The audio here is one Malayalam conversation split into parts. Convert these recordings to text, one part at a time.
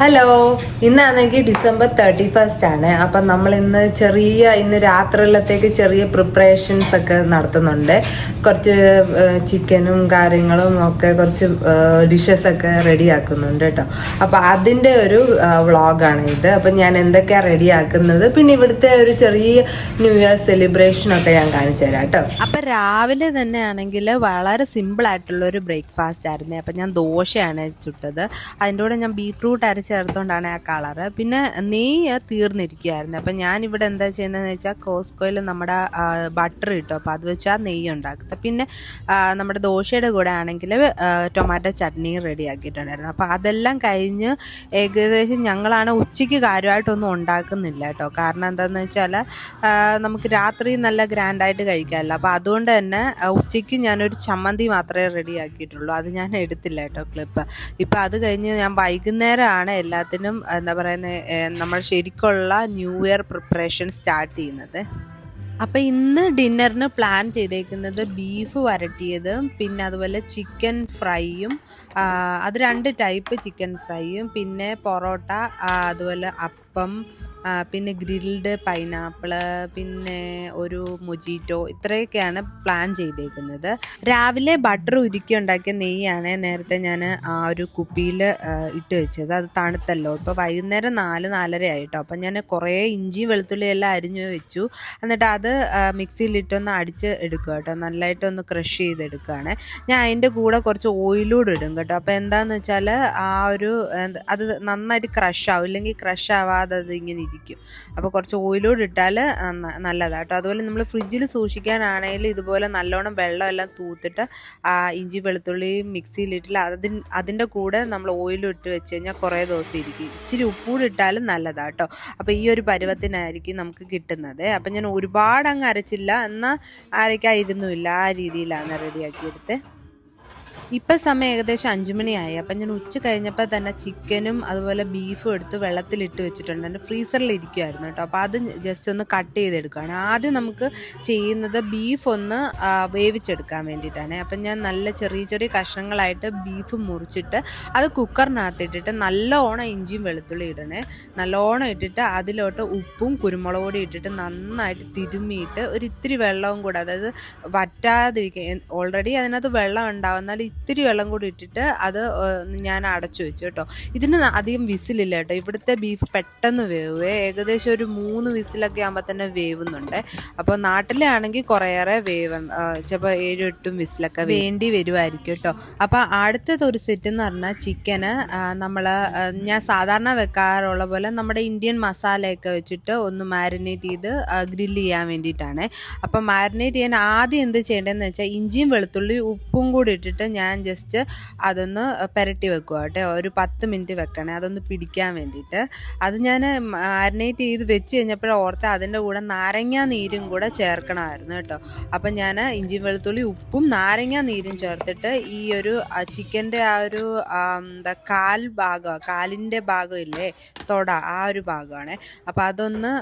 ഹലോ, ഇന്നാണെങ്കിൽ ഡിസംബർ 31 ആണ്. അപ്പം നമ്മൾ ഇന്ന് രാത്രിയിലത്തേക്ക് ചെറിയ പ്രിപ്പറേഷൻസ് ഒക്കെ നടത്തുന്നുണ്ട്. കുറച്ച് ചിക്കനും കാര്യങ്ങളും ഒക്കെ കുറച്ച് ഡിഷസ് ഒക്കെ റെഡിയാക്കുന്നുണ്ട് കേട്ടോ. അപ്പം അതിൻ്റെ ഒരു വ്ളോഗാണ് ഇത്. അപ്പം ഞാൻ എന്തൊക്കെയാണ് റെഡിയാക്കുന്നത്, പിന്നെ ഇവിടുത്തെ ഒരു ചെറിയ ന്യൂ ഇയർ സെലിബ്രേഷനൊക്കെ ഞാൻ കാണിച്ചു തരാം കേട്ടോ. അപ്പം രാവിലെ തന്നെ ആണെങ്കിൽ വളരെ സിമ്പിളായിട്ടുള്ളൊരു ബ്രേക്ക്ഫാസ്റ്റ് ആയിരുന്നു. അപ്പം ഞാൻ ദോശയാണ് ചുട്ടത്. അതിൻ്റെ കൂടെ ഞാൻ ബീട്രൂട്ട് ചേർത്തുകൊണ്ടാണ് ആ കളറ്. പിന്നെ നെയ്യ് തീർന്നിരിക്കുകയായിരുന്നു. അപ്പം ഞാനിവിടെ എന്താ ചെയ്യുന്നതെന്ന് വെച്ചാൽ കോസ്കോയിൽ നമ്മുടെ ബട്ടർ കിട്ടും. അപ്പോൾ അത് വെച്ചാൽ നെയ്യ് ഉണ്ടാക്കുന്നത്. പിന്നെ നമ്മുടെ ദോശയുടെ കൂടെ ആണെങ്കിൽ ടൊമാറ്റോ ചട്നിയും റെഡിയാക്കിയിട്ടുണ്ടായിരുന്നു. അപ്പോൾ അതെല്ലാം കഴിഞ്ഞ് ഏകദേശം ഞങ്ങളാണ് ഉച്ചയ്ക്ക് കാര്യമായിട്ടൊന്നും ഉണ്ടാക്കുന്നില്ല കേട്ടോ. കാരണം എന്താണെന്ന് വെച്ചാൽ നമുക്ക് രാത്രി നല്ല ഗ്രാൻഡായിട്ട് കഴിക്കാമല്ലോ. അപ്പോൾ അതുകൊണ്ട് തന്നെ ഉച്ചയ്ക്ക് ഞാനൊരു ചമ്മന്തി മാത്രമേ റെഡിയാക്കിയിട്ടുള്ളൂ. അത് ഞാൻ എടുത്തില്ല കേട്ടോ ക്ലിപ്പ്. ഇപ്പം അത് കഴിഞ്ഞ് ഞാൻ വൈകുന്നേരമാണ് എല്ലാത്തിനും എന്താ പറയുന്നത് നമ്മൾ ശരിക്കുള്ള ന്യൂ ഇയർ പ്രിപ്പറേഷൻ സ്റ്റാർട്ട് ചെയ്യുന്നത്. അപ്പം ഇന്ന് ഡിന്നറിന് പ്ലാൻ ചെയ്തേക്കുന്നത് ബീഫ് വരട്ടിയതും പിന്നെ അതുപോലെ ചിക്കൻ ഫ്രൈയും, അത് 2 ടൈപ്പ് ചിക്കൻ ഫ്രൈയും, പിന്നെ പൊറോട്ട, അതുപോലെ അപ്പം, പിന്നെ ഗ്രിൽഡ് പൈനാപ്പിള്, പിന്നെ ഒരു മൊജീറ്റോ, ഇത്രയൊക്കെയാണ് പ്ലാൻ ചെയ്തേക്കുന്നത്. രാവിലെ ബട്ടർ ഉരുക്കി ഉണ്ടാക്കിയ നെയ്യാണ് നേരത്തെ ഞാൻ ആ ഒരു കുപ്പിയിൽ ഇട്ട് വെച്ചത്. അത് തണുത്തല്ലോ. ഇപ്പോൾ വൈകുന്നേരം 4-4:30 ആയിട്ടോ. അപ്പം ഞാൻ കുറേ ഇഞ്ചി വെളുത്തുള്ളി എല്ലാം അരിഞ്ഞു വെച്ചു. എന്നിട്ട് അത് മിക്സിയിലിട്ടൊന്ന് അടിച്ച് എടുക്കുക കേട്ടോ. നല്ലതായിട്ടൊന്ന് ക്രഷ് ചെയ്തെടുക്കുകയാണ് ഞാൻ. അതിൻ്റെ കൂടെ കുറച്ച് ഓയിലൂടെ ഇടും കേട്ടോ. അപ്പോൾ എന്താണെന്ന് വെച്ചാൽ ആ ഒരു അത് നന്നായിട്ട് ക്രഷ് ആവും. ഇല്ലെങ്കിൽ ക്രഷ് ആവാതെ അത് ഇങ്ങനെ ഇരിക്കും. അപ്പോൾ കുറച്ച് ഓയിലൂടെ ഇട്ടാൽ നല്ലതാണ് കേട്ടോ. അതുപോലെ നമ്മൾ ഫ്രിഡ്ജിൽ സൂക്ഷിക്കാനാണെങ്കിൽ ഇതുപോലെ നല്ലോണം വെള്ളമെല്ലാം തൂത്തിട്ട് ആ ഇഞ്ചി വെളുത്തുള്ളി മിക്സിയിലിട്ടില്ല അതിൻ്റെ കൂടെ നമ്മൾ ഓയിലും ഇട്ട് വെച്ച് കഴിഞ്ഞാൽ കുറേ ദിവസം ഇരിക്കും. ഇച്ചിരി ഉപ്പൂടെ ഇട്ടാലും നല്ലതാണ് കേട്ടോ. അപ്പോൾ ഈ ഒരു പരുവത്തിനായിരിക്കും നമുക്ക് കിട്ടുന്നത്. അപ്പം ഞാൻ ഒരുപാട് അങ്ങ് അരച്ചില്ല, എന്നാൽ അരയ്ക്കായിരുന്നുമില്ല, ആ രീതിയിലാണ് റെഡിയാക്കിയെടുത്ത്. ഇപ്പം സമയം ഏകദേശം 5 മണിയായി. അപ്പം ഞാൻ ഉച്ച കഴിഞ്ഞപ്പോൾ തന്നെ ചിക്കനും അതുപോലെ ബീഫും എടുത്ത് വെള്ളത്തിലിട്ട് വെച്ചിട്ടുണ്ട്. എൻ്റെ ഫ്രീസറിൽ ഇരിക്കുമായിരുന്നു കേട്ടോ. അപ്പോൾ അത് ജസ്റ്റ് ഒന്ന് കട്ട് ചെയ്തെടുക്കുകയാണ്. ആദ്യം നമുക്ക് ചെയ്യുന്നത് ബീഫ് ഒന്ന് വേവിച്ചെടുക്കാൻ വേണ്ടിയിട്ടാണ്. അപ്പം ഞാൻ നല്ല ചെറിയ ചെറിയ കഷ്ണങ്ങളായിട്ട് ബീഫ് മുറിച്ചിട്ട് അത് കുക്കറിനകത്തിട്ടിട്ട് നല്ലോണം ഇഞ്ചിയും വെളുത്തുള്ളി ഇടണേ. നല്ലോണം ഇട്ടിട്ട് അതിലോട്ട് ഉപ്പും കുരുമുളക് പൊടി ഇട്ടിട്ട് നന്നായിട്ട് തിരുമ്മിയിട്ട് ഒരു ഇത്തിരി വെള്ളവും കൂടെ, അതായത് വറ്റാതിരിക്കുക, ഓൾറെഡി അതിനകത്ത് വെള്ളം ഉണ്ടാവുന്നാൽ ഇത്തിരി വെള്ളം കൂടി ഇട്ടിട്ട് അത് ഞാൻ അടച്ചു വെച്ചു കേട്ടോ. ഇതിന് അധികം വിസിലില്ല കേട്ടോ. ഇവിടുത്തെ ബീഫ് പെട്ടെന്ന് വേവേ, ഏകദേശം ഒരു 3 വിസിലൊക്കെ ആകുമ്പോൾ തന്നെ വേവുന്നുണ്ട്. അപ്പോൾ നാട്ടിലെ ആണെങ്കിൽ കുറേയേറെ ചിലപ്പോൾ 7-8 വിസിലൊക്കെ വേണ്ടി വരുമായിരിക്കും കേട്ടോ. അപ്പോൾ അടുത്തത് ഒരു സെറ്റ് എന്ന് പറഞ്ഞാൽ ചിക്കന് ഞാൻ സാധാരണ വെക്കാറുള്ള പോലെ നമ്മുടെ ഇന്ത്യൻ മസാലയൊക്കെ വെച്ചിട്ട് ഒന്ന് മാരിനേറ്റ് ചെയ്ത് ഗ്രില്ല് ചെയ്യാൻ വേണ്ടിയിട്ടാണ്. അപ്പം മാരിനേറ്റ് ചെയ്യാൻ ആദ്യം എന്ത് ചെയ്യേണ്ടതെന്ന് വെച്ചാൽ ഇഞ്ചിയും വെളുത്തുള്ളി ഉപ്പും കൂടി ഇട്ടിട്ട് ഞാൻ ജസ്റ്റ് അതൊന്ന് പുരട്ടി വെക്കുക കേട്ടോ. ഒരു 10 മിനിറ്റ് വെക്കണേ, അതൊന്ന് പിടിക്കാൻ വേണ്ടിയിട്ട്. അത് ഞാൻ മാരിനേറ്റ് ചെയ്ത് വെച്ച് കഴിഞ്ഞപ്പോൾ ഓർത്ത് അതിൻ്റെ കൂടെ നാരങ്ങ നീരും കൂടെ ചേർക്കണമായിരുന്നു കേട്ടോ. അപ്പം ഞാൻ ഇഞ്ചി വെളുത്തുള്ളി ഉപ്പും നാരങ്ങ നീരും ചേർത്തിട്ട് ഈ ഒരു ചിക്കൻ്റെ ആ ഒരു കാലിൻ്റെ ഭാഗമില്ലേ, തൊട, ആ ഒരു ഭാഗമാണ്. അപ്പോൾ അതൊന്ന്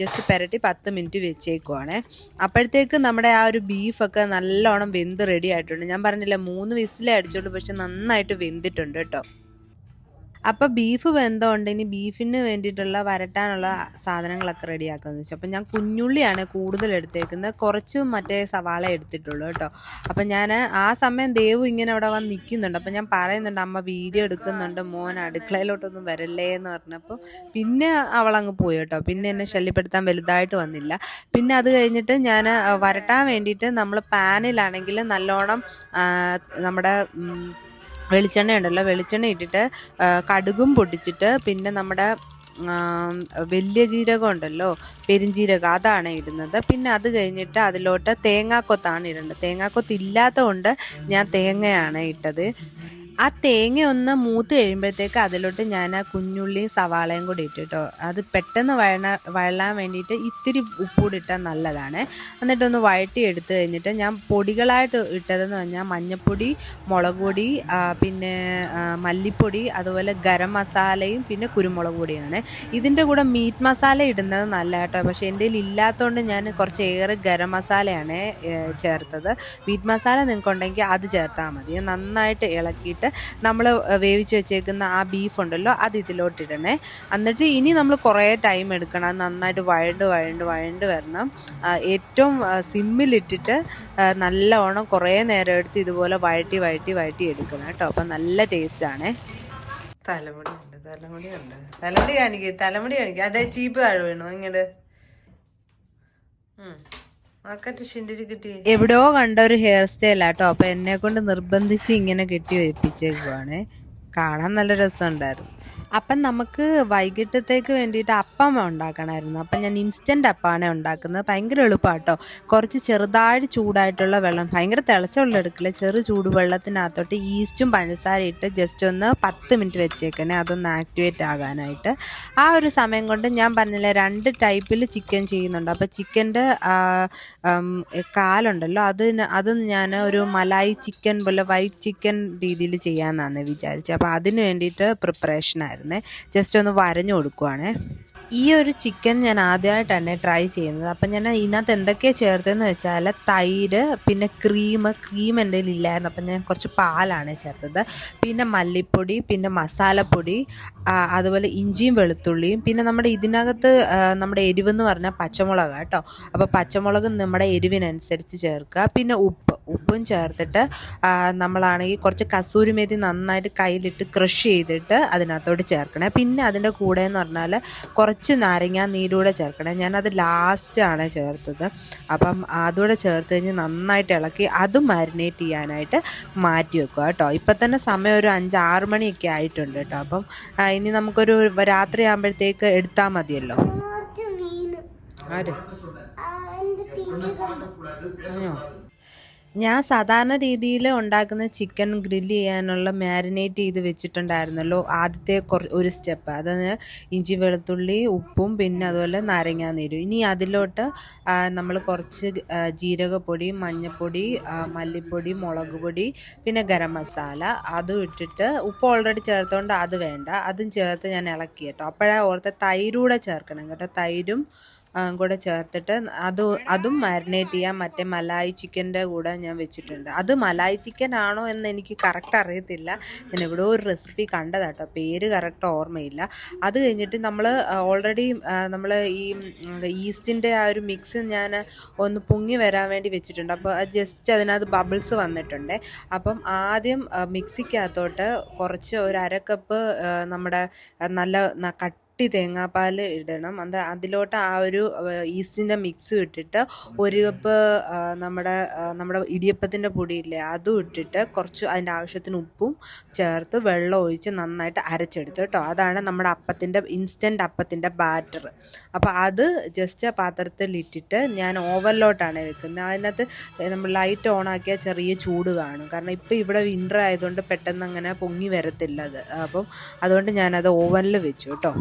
ജസ്റ്റ് പുരട്ടി 10 മിനിറ്റ് വെച്ചേക്കുവാണ്. അപ്പോഴത്തേക്ക് നമ്മുടെ ആ ഒരു ബീഫൊക്കെ നല്ലോണം വെന്ത് റെഡി ആയിട്ടുണ്ട്. ഞാൻ പറഞ്ഞില്ല 3 വിസിലേ അടിച്ചുള്ളൂ, പക്ഷെ നന്നായിട്ട് വെന്തിട്ടുണ്ട് കേട്ടോ. അപ്പോൾ ബീഫ് വെന്തോണ്ട് ഇനി ബീഫിന് വേണ്ടിയിട്ടുള്ള വരട്ടാനുള്ള സാധനങ്ങളൊക്കെ റെഡിയാക്കാമെന്ന് വെച്ചു. അപ്പം ഞാൻ കുഞ്ഞുള്ളിയാണ് കൂടുതൽ എടുത്തേക്കുന്നത്, കുറച്ച് മറ്റേ സവാള എടുത്തിട്ടുള്ളൂ കേട്ടോ. അപ്പം ഞാൻ ആ സമയം ദേവു ഇങ്ങനെ അവിടെ വന്ന് നിൽക്കുന്നുണ്ട്. അപ്പം ഞാൻ പറയുന്നുണ്ട്, അമ്മ വീഡിയോ എടുക്കുന്നുണ്ട്, മോൻ അടുക്കളയിലോട്ടൊന്നും വരല്ലേ എന്ന് പറഞ്ഞപ്പോൾ പിന്നെ അവളങ്ങ് പോയി കേട്ടോ. പിന്നെ എന്നെ ശല്യപ്പെടുത്താൻ വലുതായിട്ട് വന്നില്ല. പിന്നെ അത് കഴിഞ്ഞിട്ട് ഞാൻ വരട്ടാൻ വേണ്ടിയിട്ട് നമ്മൾ പാനിലാണെങ്കിൽ നല്ലോണം നമ്മുടെ വെളിച്ചെണ്ണ ഉണ്ടല്ലോ, വെളിച്ചെണ്ണ ഇട്ടിട്ട് കടുകും പൊട്ടിച്ചിട്ട് പിന്നെ നമ്മുടെ വലിയ ജീരകം ഉണ്ടല്ലോ, പെരുംജീരകം, അതാണ് ഇടുന്നത്. പിന്നെ അത് കഴിഞ്ഞിട്ട് അതിലോട്ട് തേങ്ങാക്കൊത്താണ് ഇടേണ്ടത്. തേങ്ങാക്കൊത്ത് ഇല്ലാത്തത് കൊണ്ട് ഞാൻ തേങ്ങയാണ് ഇട്ടത്. ആ തേങ്ങ ഒന്ന് മൂത്ത് കഴിയുമ്പോഴത്തേക്ക് അതിലോട്ട് ഞാൻ ആ കുഞ്ഞുള്ളിയും സവാളയും കൂടി ഇട്ടിട്ടോ. അത് പെട്ടെന്ന് വഴലാൻ വേണ്ടിയിട്ട് ഇത്തിരി ഉപ്പൂടി ഇട്ടാൽ നല്ലതാണ്. എന്നിട്ടൊന്ന് വഴറ്റി എടുത്ത് കഴിഞ്ഞിട്ട് ഞാൻ പൊടികളായിട്ട് ഇട്ടതെന്ന് പറഞ്ഞാൽ മഞ്ഞൾപ്പൊടി, മുളക് പൊടി, പിന്നെ മല്ലിപ്പൊടി, അതുപോലെ ഗരം മസാലയും പിന്നെ കുരുമുളക് പൊടിയാണ്. ഇതിൻ്റെ കൂടെ മീറ്റ് മസാല ഇടുന്നത് നല്ല കേട്ടോ. പക്ഷേ എൻ്റെ കയ്യിൽ ഇല്ലാത്തതുകൊണ്ട് ഞാൻ കുറച്ചേറെ ഗരം മസാലയാണ് ചേർത്തത്. മീറ്റ് മസാല നിങ്ങൾക്കുണ്ടെങ്കിൽ അത് ചേർത്താൽ മതി. നന്നായിട്ട് ഇളക്കിയിട്ട് കഴിഞ്ഞിട്ട് നമ്മൾ വേവിച്ച് വെച്ചേക്കുന്ന ആ ബീഫ് ഉണ്ടല്ലോ അത് ഇതിലോട്ടിടണേ. എന്നിട്ട് ഇനി നമ്മൾ കുറേ ടൈം എടുക്കണം, അത് നന്നായിട്ട് വഴണ്ട് വരണം. ഏറ്റവും സിമ്മിലിട്ടിട്ട് നല്ലവണ്ണം കുറേ നേരം എടുത്ത് ഇതുപോലെ വഴറ്റി എടുക്കണം കേട്ടോ. അപ്പം നല്ല ടേസ്റ്റാണേ. തലമുടി കാണിക്കുക. അതെ, ചീപ്പ് താഴെ വീണു ഇങ്ങോട്ട്. എവിടെയോ കണ്ട ഒരു ഹെയർ സ്റ്റൈലാട്ടോ. അപ്പൊ എന്നെ കൊണ്ട് നിർബന്ധിച്ച് ഇങ്ങനെ കെട്ടി വെപ്പിച്ചേക്കുവാണേ. കാണാൻ നല്ല രസമുണ്ടായിരുന്നു. അപ്പം നമുക്ക് വൈകിട്ടത്തേക്ക് വേണ്ടിയിട്ട് അപ്പം ഉണ്ടാക്കണമായിരുന്നു. അപ്പം ഞാൻ ഇൻസ്റ്റൻറ്റ് അപ്പമാണ് ഉണ്ടാക്കുന്നത്. ഭയങ്കര എളുപ്പമാണ് കേട്ടോ. കുറച്ച് ചെറുതായിട്ട് ചൂടായിട്ടുള്ള വെള്ളം, ഭയങ്കര തിളച്ച വെള്ളം എടുക്കില്ല, ചെറു ചൂടുവെള്ളത്തിനകത്തോട്ട് ഈസ്റ്റും പഞ്ചസാര ഇട്ട് ജസ്റ്റ് ഒന്ന് 10 മിനിറ്റ് വെച്ചേക്കണേ, അതൊന്ന് ആക്ടിവേറ്റ് ആകാനായിട്ട്. ആ ഒരു സമയം കൊണ്ട് ഞാൻ പറഞ്ഞില്ലേ 2 ടൈപ്പിൽ ചിക്കൻ ചെയ്യുന്നുണ്ട്. അപ്പോൾ ചിക്കൻ്റെ കാലുണ്ടല്ലോ അത് ഞാൻ ഒരു മലായി ചിക്കൻ പോലെ വൈറ്റ് ചിക്കൻ രീതിയിൽ ചെയ്യാമെന്നാണ് വിചാരിച്ചത്. അപ്പോൾ അതിന് വേണ്ടിയിട്ട് പ്രിപ്പറേഷനായിരുന്നു. ജസ്റ്റ് ഒന്ന് വരഞ്ഞു കൊടുക്കുവാണേ. ഈ ഒരു ചിക്കൻ ഞാൻ ആദ്യമായിട്ടാണ് ട്രൈ ചെയ്യുന്നത്. അപ്പം ഞാൻ ഇതിനകത്ത് എന്തൊക്കെയാണ് ചേർത്തതെന്ന് വെച്ചാൽ തൈര്, പിന്നെ ക്രീം എൻ്റെ കയ്യിൽ ഇല്ലായിരുന്നു, അപ്പം ഞാൻ കുറച്ച് പാലാണ് ചേർത്തത്. പിന്നെ മല്ലിപ്പൊടി, പിന്നെ മസാലപ്പൊടി, അതുപോലെ ഇഞ്ചിയും വെളുത്തുള്ളിയും, പിന്നെ നമ്മുടെ ഇതിനകത്ത് നമ്മുടെ എരിവെന്ന് പറഞ്ഞാൽ പച്ചമുളക് കേട്ടോ. അപ്പോൾ പച്ചമുളക് നമ്മുടെ എരിവിനനുസരിച്ച് ചേർക്കുക. പിന്നെ ഉപ്പും ചേർത്തിട്ട് നമ്മളാണെങ്കിൽ കുറച്ച് കസൂരി മേത്തി നന്നായിട്ട് കയ്യിലിട്ട് ക്രഷ് ചെയ്തിട്ട് അതിനകത്തോട്ട് ചേർക്കണേ. പിന്നെ അതിൻ്റെ കൂടെ എന്ന് പറഞ്ഞാൽ കുറച്ച് നാരങ്ങ നീരൂടെ ചേർക്കണേ. ഞാനത് ലാസ്റ്റാണ് ചേർത്തത്. അപ്പം അതുകൂടെ ചേർത്ത് കഴിഞ്ഞ് നന്നായിട്ട് ഇളക്കി അതും മാരിനേറ്റ് ചെയ്യാനായിട്ട് മാറ്റി വെക്കുക കേട്ടോ. ഇപ്പം തന്നെ സമയം ഒരു 5-6 മണിയൊക്കെ ആയിട്ടുണ്ട് കേട്ടോ. അപ്പം ഇനി നമുക്കൊരു രാത്രി ആകുമ്പോഴത്തേക്ക് എടുത്താൽ മതിയല്ലോ. ഞാൻ സാധാരണ രീതിയിൽ ഉണ്ടാക്കുന്ന ചിക്കൻ ഗ്രില്ല് ചെയ്യാനുള്ള മാരിനേറ്റ് ചെയ്ത് വെച്ചിട്ടുണ്ടായിരുന്നല്ലോ ആദ്യത്തെ ഒരു സ്റ്റെപ്പ്, അതാണ് ഇഞ്ചി വെളുത്തുള്ളി ഉപ്പും പിന്നെ അതുപോലെ നാരങ്ങാനീരും. ഇനി അതിലോട്ട് നമ്മൾ കുറച്ച് ജീരകപ്പൊടി, മഞ്ഞൾപ്പൊടി, മല്ലിപ്പൊടി, മുളക് പൊടി, പിന്നെ ഗരം മസാല അതും ഇട്ടിട്ട്, ഉപ്പ് ഓൾറെഡി ചേർത്തുകൊണ്ട് അത് വേണ്ട, അതും ചേർത്ത് ഞാൻ ഇളക്കി കേട്ടോ. അപ്പോഴാണ് ഓർത്ത് തൈരൂടെ ചേർക്കണം കേട്ടോ. തൈരും കൂടെ ചേർത്തിട്ട് അതും മാരിനേറ്റ് ചെയ്യാൻ മറ്റേ മലായി ചിക്കൻ്റെ കൂടെ ഞാൻ വെച്ചിട്ടുണ്ട്. അത് മലായി ചിക്കൻ ആണോ എന്ന് എനിക്ക് കറക്റ്റ് അറിയത്തില്ല, ഞാൻ എവിടെയോ ഒരു റെസിപ്പി കണ്ടതാട്ടോ, പേര് കറക്റ്റ് ഓർമ്മയില്ല. അത് കഴിഞ്ഞിട്ട് നമ്മൾ ഓൾറെഡി നമ്മൾ ഈ ഈസ്റ്റിൻ്റെ ആ ഒരു മിക്സ് ഞാൻ ഒന്ന് പൊങ്ങി വരാൻ വേണ്ടി വെച്ചിട്ടുണ്ട്. അപ്പോൾ ജസ്റ്റ് അതിനകത്ത് ബബിൾസ് വന്നിട്ടുണ്ട്. അപ്പം ആദ്യം മിക്സിക്കകത്തോട്ട് കുറച്ച് ഒരു 1/2 കപ്പ് നമ്മുടെ നല്ല തേങ്ങാപ്പാൽ ഇടണം. അതിലോട്ട് ആ ഒരു ഈസ്റ്റിൻ്റെ മിക്സ് ഇട്ടിട്ട് 1 കപ്പ് നമ്മുടെ ഇടിയപ്പത്തിൻ്റെ പൊടിയില്ലേ അതും ഇട്ടിട്ട് കുറച്ച് അതിൻ്റെ ആവശ്യത്തിന് ഉപ്പും ചേർത്ത് വെള്ളം ഒഴിച്ച് നന്നായിട്ട് അരച്ചെടുത്ത് കേട്ടോ. അതാണ് നമ്മുടെ ഇൻസ്റ്റൻറ്റ് അപ്പത്തിൻ്റെ ബാറ്റർ. അപ്പോൾ അത് ജസ്റ്റ് പാത്രത്തിലിട്ടിട്ട് ഞാൻ ഓവനിലോട്ടാണ് വെക്കുന്നത്. അതിനകത്ത് നമ്മൾ ലൈറ്റ് ഓണാക്കിയാൽ ചെറിയ ചൂട് കാണും, കാരണം ഇപ്പോൾ ഇവിടെ വിൻ്റർ ആയതുകൊണ്ട് പെട്ടെന്ന് അങ്ങനെ പൊങ്ങി വരത്തില്ല അത്. അപ്പം അതുകൊണ്ട് ഞാനത് ഓവനിൽ വെച്ചു കേട്ടോ.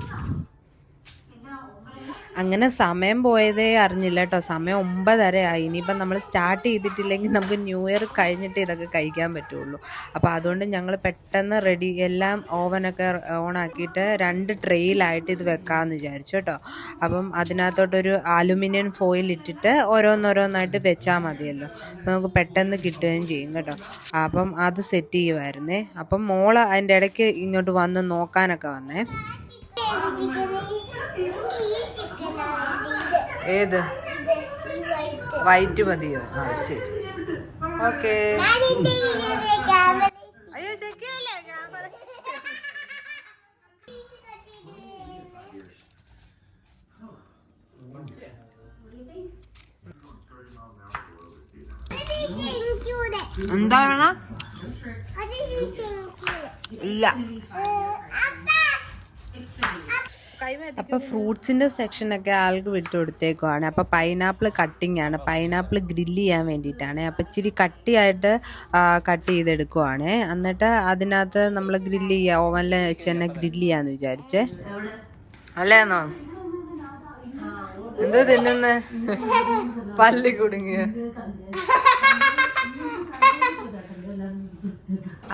അങ്ങനെ സമയം പോയതേ അറിഞ്ഞില്ല കേട്ടോ. സമയം 9:30 ആയി. ഇനിയിപ്പം നമ്മൾ സ്റ്റാർട്ട് ചെയ്തിട്ടില്ലെങ്കിൽ നമുക്ക് ന്യൂ ഇയർ കഴിഞ്ഞിട്ട് ഇതൊക്കെ കഴിക്കാൻ പറ്റുള്ളൂ. അപ്പോൾ അതുകൊണ്ട് ഞങ്ങൾ പെട്ടെന്ന് എല്ലാം ഓവനൊക്കെ ഓണാക്കിയിട്ട് 2 ട്രേയിലായിട്ട് ഇത് വെക്കാമെന്ന് വിചാരിച്ചു കേട്ടോ. അപ്പം അതിനകത്തോട്ടൊരു അലുമിനിയം ഫോയിൽ ഇട്ടിട്ട് ഓരോന്നോരോന്നായിട്ട് വെച്ചാൽ മതിയല്ലോ, നമുക്ക് പെട്ടെന്ന് കിട്ടുകയും ചെയ്യും കേട്ടോ. അപ്പം അത് സെറ്റ് ചെയ്യുമായിരുന്നേ. അപ്പം മോള് അതിൻ്റെ ഇടയ്ക്ക് ഇങ്ങോട്ട് വന്ന് നോക്കാനൊക്കെ വന്നേ. ഏത് വൈറ്റ് മതിയോ? ആ ശരി, ഓക്കെ. എന്താണ്? ഇല്ല. അപ്പോൾ ഫ്രൂട്ട്സിൻ്റെ സെക്ഷനൊക്കെ ആൾക്ക് വിട്ടു കൊടുത്തേക്കുവാണ്. അപ്പോൾ പൈനാപ്പിൾ കട്ടിങ് ആണ്, പൈനാപ്പിൾ ഗ്രില്ല് ചെയ്യാൻ വേണ്ടിയിട്ടാണ്. അപ്പോൾ ഇച്ചിരി കട്ടിയായിട്ട് കട്ട് ചെയ്തെടുക്കുവാണ്. എന്നിട്ട് അതിനകത്ത് നമ്മൾ ഗ്രില്ല് ചെയ്യുക, ഓവനിൽ വെച്ച് തന്നെ ഗ്രില്ല് ചെയ്യാമെന്ന് വിചാരിച്ചേ. അല്ലേന്നോ? എന്തോ തിന്നുന്ന പല്ലി കുടുങ്ങിയ.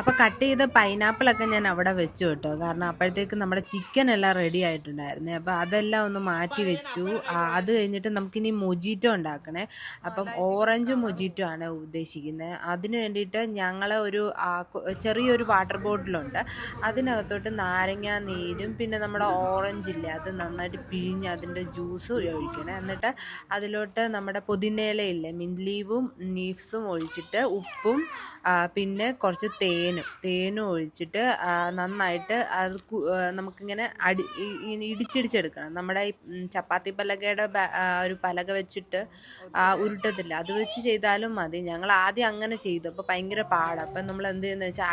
അപ്പോൾ കട്ട് ചെയ്ത പൈനാപ്പിളൊക്കെ ഞാൻ അവിടെ വെച്ചു കേട്ടോ. കാരണം അപ്പോഴത്തേക്ക് നമ്മുടെ ചിക്കൻ എല്ലാം റെഡി ആയിട്ടുണ്ടായിരുന്നേ. അപ്പോൾ അതെല്ലാം ഒന്ന് മാറ്റി വെച്ചു. അത് കഴിഞ്ഞിട്ട് നമുക്കിനി മൊജിറ്റോ ഉണ്ടാക്കണേ. അപ്പം ഓറഞ്ച് മൊജിറ്റോ ആണ് ഉദ്ദേശിക്കുന്നത്. അതിന് വേണ്ടിയിട്ട് ഞങ്ങൾ ചെറിയൊരു വാട്ടർ ബോട്ടിലുണ്ട്. അതിനകത്തോട്ട് നാരങ്ങ നീരും പിന്നെ നമ്മുടെ ഓറഞ്ചില്ലേ അത് നന്നായിട്ട് പിഴിഞ്ഞ് അതിൻ്റെ ജ്യൂസ് ഒഴിക്കണേ. എന്നിട്ട് അതിലോട്ട് നമ്മുടെ പുതിനയിലയില്ലേ മിൻറ്റ് ലീവും ലീവ്സും ഒഴിച്ചിട്ട് ഉപ്പും പിന്നെ കുറച്ച് തേനും ഒഴിച്ചിട്ട് നന്നായിട്ട് അത് നമുക്കിങ്ങനെ ഇടിച്ചെടുക്കണം. നമ്മുടെ ഈ ചപ്പാത്തി പലകയുടെ ഒരു പലക വെച്ചിട്ട് ഉരുട്ടത്തില്ല, അത് വെച്ച് ചെയ്താലും മതി. ഞങ്ങൾ ആദ്യം അങ്ങനെ ചെയ്തു. അപ്പോൾ ഭയങ്കര പാടാണ്. അപ്പം നമ്മൾ എന്ത് ചെയ്യുന്നത് വെച്ചാൽ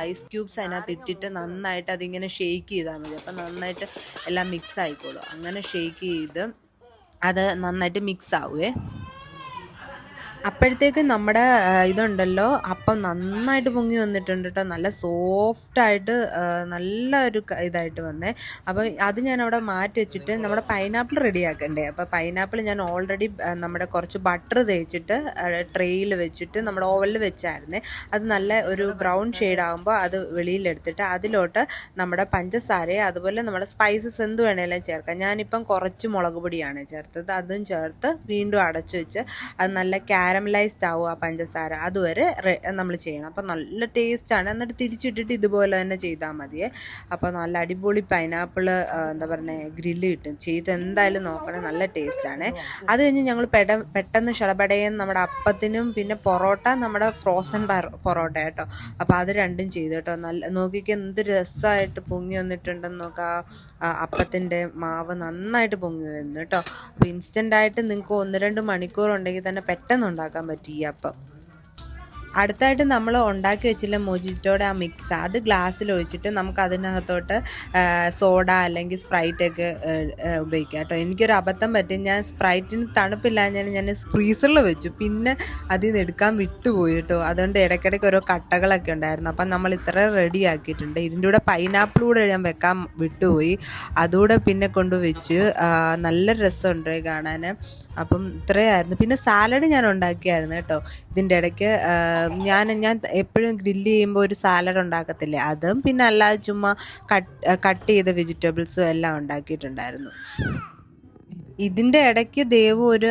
ഐസ് ക്യൂബ്സ് അതിനകത്ത് ഇട്ടിട്ട് നന്നായിട്ട് അതിങ്ങനെ ഷെയ്ക്ക് ചെയ്താൽ മതി. അപ്പം നന്നായിട്ട് എല്ലാം മിക്സ് ആയിക്കോളും. അങ്ങനെ ഷെയ്ക്ക് ചെയ്ത് അത് നന്നായിട്ട് മിക്സ് ആവുമേ. അപ്പോഴത്തേക്ക് നമ്മുടെ ഇതുണ്ടല്ലോ അപ്പം നന്നായിട്ട് പൊങ്ങി വന്നിട്ടുണ്ട് കേട്ടോ. നല്ല സോഫ്റ്റായിട്ട് നല്ല ഒരു ഇതായിട്ട് വന്നേ. അപ്പോൾ അത് ഞാൻ അവിടെ മാറ്റി വെച്ചിട്ട് നമ്മുടെ പൈനാപ്പിൾ റെഡിയാക്കണ്ടേ. അപ്പോൾ പൈനാപ്പിൾ ഞാൻ ഓൾറെഡി നമ്മുടെ കുറച്ച് ബട്ടർ തേച്ചിട്ട് ട്രേയിൽ വെച്ചിട്ട് നമ്മുടെ ഓവനിൽ വെച്ചായിരുന്നേ. അത് നല്ല ഒരു ബ്രൗൺ ഷെയ്ഡ് ആകുമ്പോൾ അത് വെളിയിലെടുത്തിട്ട് അതിലോട്ട് നമ്മുടെ പഞ്ചസാരയെ അതുപോലെ നമ്മുടെ സ്പൈസസ് എന്ത് വേണേലും ചേർക്കാം. ഞാനിപ്പം കുറച്ച് മുളക് പൊടിയാണ് ചേർത്തത്. അതും ചേർത്ത് വീണ്ടും അടച്ചു വെച്ച് അത് നല്ല കാരമലൈസ്ഡ് ആവും ആ പഞ്ചസാര. അതുവരെ നമ്മൾ ചെയ്യണം. അപ്പോൾ നല്ല ടേസ്റ്റാണ്. എന്നിട്ട് തിരിച്ചിട്ടിട്ട് ഇതുപോലെ തന്നെ ചെയ്താൽ മതിയേ. അപ്പോൾ നല്ല അടിപൊളി പൈനാപ്പിൾ എന്താ പറയുക ഗ്രില്ല് കിട്ടും. ചെയ്ത് എന്തായാലും നോക്കണം, നല്ല ടേസ്റ്റാണ്. അത് കഴിഞ്ഞ് ഞങ്ങൾ പെട്ടെന്ന് ഷടപടയെന്ന് നമ്മുടെ അപ്പത്തിനും പിന്നെ പൊറോട്ട നമ്മുടെ ഫ്രോസൺ പൊറോട്ട കേട്ടോ. അപ്പോൾ അത് രണ്ടും ചെയ്തു കേട്ടോ. നല്ല നോക്കിക്ക് എന്ത് രസമായിട്ട് പൊങ്ങി വന്നിട്ടുണ്ടെന്ന് നോക്കാം. അപ്പത്തിൻ്റെ മാവ് നന്നായിട്ട് പൊങ്ങി വന്നു കേട്ടോ. അപ്പോൾ ഇൻസ്റ്റൻ്റായിട്ട് നിങ്ങൾക്ക് 1-2 മണിക്കൂർ ഉണ്ടെങ്കിൽ തന്നെ പെട്ടെന്ന് ഉണ്ടാക്കാൻ പറ്റും ഈ അപ്പം. അടുത്തായിട്ട് നമ്മൾ ഉണ്ടാക്കി വെച്ചില്ല മൊജിറ്റോയുടെ ആ മിക്സ് അത് ഗ്ലാസ്സിൽ ഒഴിച്ചിട്ട് നമുക്ക് അതിനകത്തോട്ട് സോഡ അല്ലെങ്കിൽ സ്പ്രൈറ്റൊക്കെ ഉപയോഗിക്കാം കേട്ടോ. എനിക്കൊരു അബദ്ധം പറ്റി, ഞാൻ സ്പ്രൈറ്റിന് തണുപ്പില്ലാഞ്ഞാൽ ഞാൻ ഫ്രീസറിൽ വെച്ചു, പിന്നെ അതിൽ നിന്ന് എടുക്കാൻ വിട്ടുപോയി കേട്ടോ. അതുകൊണ്ട് ഇടയ്ക്കിടയ്ക്ക് ഓരോ കട്ടകളൊക്കെ ഉണ്ടായിരുന്നു. അപ്പം നമ്മൾ ഇത്ര റെഡി ആക്കിയിട്ടുണ്ട്. ഇതിൻ്റെ കൂടെ പൈനാപ്പിൾ കൂടെ ഞാൻ വെക്കാൻ വിട്ടുപോയി, അതുകൂടെ പിന്നെ കൊണ്ടുവച്ച് നല്ല രസമുണ്ട് കാണാൻ. അപ്പം ഇത്രയായിരുന്നു. പിന്നെ സാലഡ് ഞാൻ ഉണ്ടാക്കിയായിരുന്നു കേട്ടോ ഇതിൻ്റെ ഇടയ്ക്ക്. ഞാൻ എപ്പോഴും ഗ്രില്ല് ചെയ്യുമ്പോൾ ഒരു സാലഡ് ഉണ്ടാക്കത്തില്ലേ, അതും പിന്നെ അല്ലാതെ ചുമ്മാ കട്ട് ചെയ്ത വെജിറ്റബിൾസും എല്ലാം ഉണ്ടാക്കിയിട്ടുണ്ടായിരുന്നു. ഇതിൻ്റെ ഇടയ്ക്ക് ദേവു ഒരു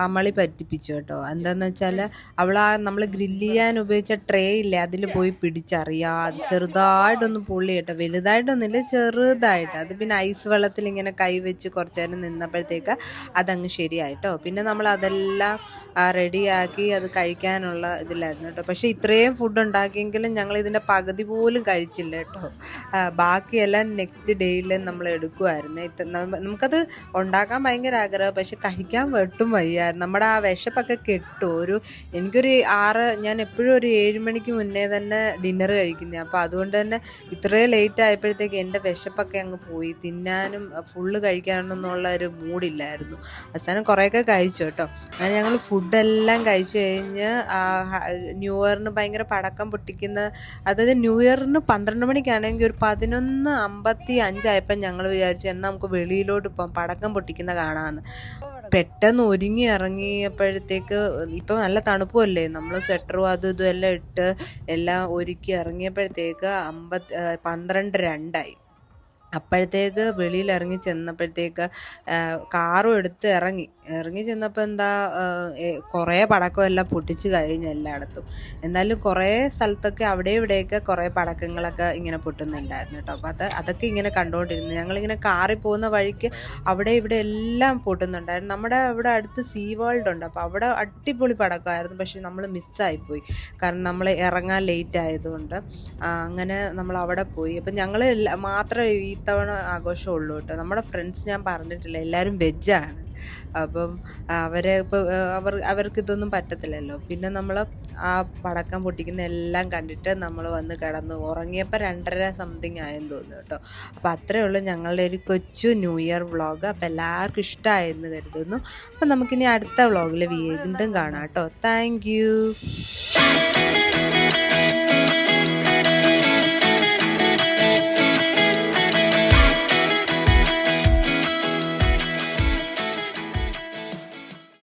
അമളി പറ്റിപ്പിച്ചു കേട്ടോ. എന്താണെന്ന് വെച്ചാൽ നമ്മൾ ഗ്രില്ല് ചെയ്യാൻ ഉപയോഗിച്ച ട്രേ ഇല്ലേ അതിൽ പോയി പിടിച്ചറിയാം. ചെറുതായിട്ടൊന്ന് പൊള്ളി കേട്ടോ, വലുതായിട്ടൊന്നുമില്ല, ചെറുതായിട്ട്. അത് പിന്നെ ഐസ് വെള്ളത്തിൽ ഇങ്ങനെ കൈവച്ച് കുറച്ച് നേരം നിന്നപ്പോഴത്തേക്ക് അതങ്ങ് ശരിയായിട്ടോ. പിന്നെ നമ്മൾ അതെല്ലാം റെഡിയാക്കി അത് കഴിക്കാനുള്ള ഇതിലായിരുന്നു കേട്ടോ. പക്ഷേ ഇത്രയും ഫുഡ് ഉണ്ടാക്കിയെങ്കിലും ഞങ്ങൾ ഇതിൻ്റെ പകുതി പോലും കഴിച്ചില്ല കേട്ടോ. ബാക്കിയെല്ലാം നെക്സ്റ്റ് ഡേയിൽ നമ്മൾ എടുക്കുമായിരുന്നു. നമുക്കത് ഉണ്ടാക്കാൻ ഭയങ്കര ആഗ്രഹം, പക്ഷെ കഴിക്കാൻ വെട്ടും വയ്യായിരുന്നു. നമ്മുടെ ആ വിശപ്പൊക്കെ കെട്ടു. എനിക്കൊരു ഞാൻ എപ്പോഴും ഒരു 7 മണിക്ക് മുന്നേ തന്നെ ഡിന്നർ കഴിക്കുന്നത്. അപ്പോൾ അതുകൊണ്ട് തന്നെ ഇത്രയും ലേറ്റ് ആയപ്പോഴത്തേക്ക് എൻ്റെ വിശപ്പൊക്കെ അങ്ങ് പോയി. തിന്നാനും ഫുള്ള് കഴിക്കാനൊന്നുള്ള ഒരു മൂഡില്ലായിരുന്നു. അവസാനം കുറേയൊക്കെ കഴിച്ചു കേട്ടോ. അങ്ങനെ ഞങ്ങൾ ഫുഡെല്ലാം കഴിച്ചു കഴിഞ്ഞ് ന്യൂ ഇയറിന് ഭയങ്കര പടക്കം പൊട്ടിക്കുന്ന, അതായത് ന്യൂ ഇയറിന് 12 മണിക്കാണെങ്കിൽ ഒരു 11:55 ആയപ്പോൾ ഞങ്ങൾ വിചാരിച്ചു എന്നാൽ നമുക്ക് വെളിയിലോട്ട് പോകാം, പടക്കം പൊട്ടിക്കുന്ന കാണാമെന്ന്. പെട്ടെന്ന് ഒരുങ്ങി ഇറങ്ങിയപ്പോഴത്തേക്ക് ഇപ്പം നല്ല തണുപ്പല്ലേ, നമ്മൾ സ്വെറ്ററും അതും ഇതും എല്ലാം ഇട്ട് എല്ലാം ഒരുക്കി ഇറങ്ങിയപ്പോഴത്തേക്ക് 12:02 അപ്പോഴത്തേക്ക് വെളിയിൽ ഇറങ്ങി ചെന്നപ്പോഴത്തേക്ക് കാറും എടുത്ത് ഇറങ്ങി ചെന്നപ്പോൾ എന്താ കുറേ പടക്കം എല്ലാം പൊട്ടിച്ച് കഴിഞ്ഞ് എല്ലായിടത്തും. എന്നാലും കുറേ സ്ഥലത്തൊക്കെ അവിടെ ഇവിടെയൊക്കെ കുറേ പടക്കങ്ങളൊക്കെ ഇങ്ങനെ പൊട്ടുന്നുണ്ടായിരുന്നു കേട്ടോ. അപ്പോൾ അതൊക്കെ ഇങ്ങനെ കണ്ടുകൊണ്ടിരുന്നു. ഞങ്ങളിങ്ങനെ കാറിൽ പോകുന്ന വഴിക്ക് അവിടെ ഇവിടെ എല്ലാം പൊട്ടുന്നുണ്ടായിരുന്നു. നമ്മുടെ ഇവിടെ അടുത്ത് സീ വേൾഡ് ഉണ്ട്, അപ്പോൾ അവിടെ അടിപൊളി പടക്കമായിരുന്നു. പക്ഷേ നമ്മൾ മിസ്സായിപ്പോയി, കാരണം നമ്മൾ ഇറങ്ങാൻ ലേറ്റ് ആയതുകൊണ്ട്. അങ്ങനെ നമ്മൾ അവിടെ പോയി. അപ്പം ഞങ്ങൾ മാത്രമേ ഈ തവണ ആഘോഷമുള്ളൂ കേട്ടോ. നമ്മുടെ ഫ്രണ്ട്സ് ഞാൻ പറഞ്ഞിട്ടില്ല, എല്ലാവരും വെജാണ്. അപ്പം അവർക്ക് ഇതൊന്നും പറ്റത്തില്ലല്ലോ. പിന്നെ നമ്മൾ ആ പടക്കം പൊട്ടിക്കുന്ന എല്ലാം കണ്ടിട്ട് നമ്മൾ വന്ന് കിടന്നു. ഉറങ്ങിയപ്പോൾ 2:30 സംതിങ് ആയെന്ന് തോന്നുന്നു കേട്ടോ. അപ്പോൾ അത്രയേ ഉള്ളൂ ഞങ്ങളുടെ ഒരു കൊച്ചു ന്യൂ ഇയർ വ്ളോഗ്. അപ്പോൾ എല്ലാവർക്കും ഇഷ്ടമായെന്ന് കരുതുന്നു. അപ്പം നമുക്കിനി അടുത്ത വ്ളോഗിൽ വീണ്ടും കാണാം കേട്ടോ. Thank you.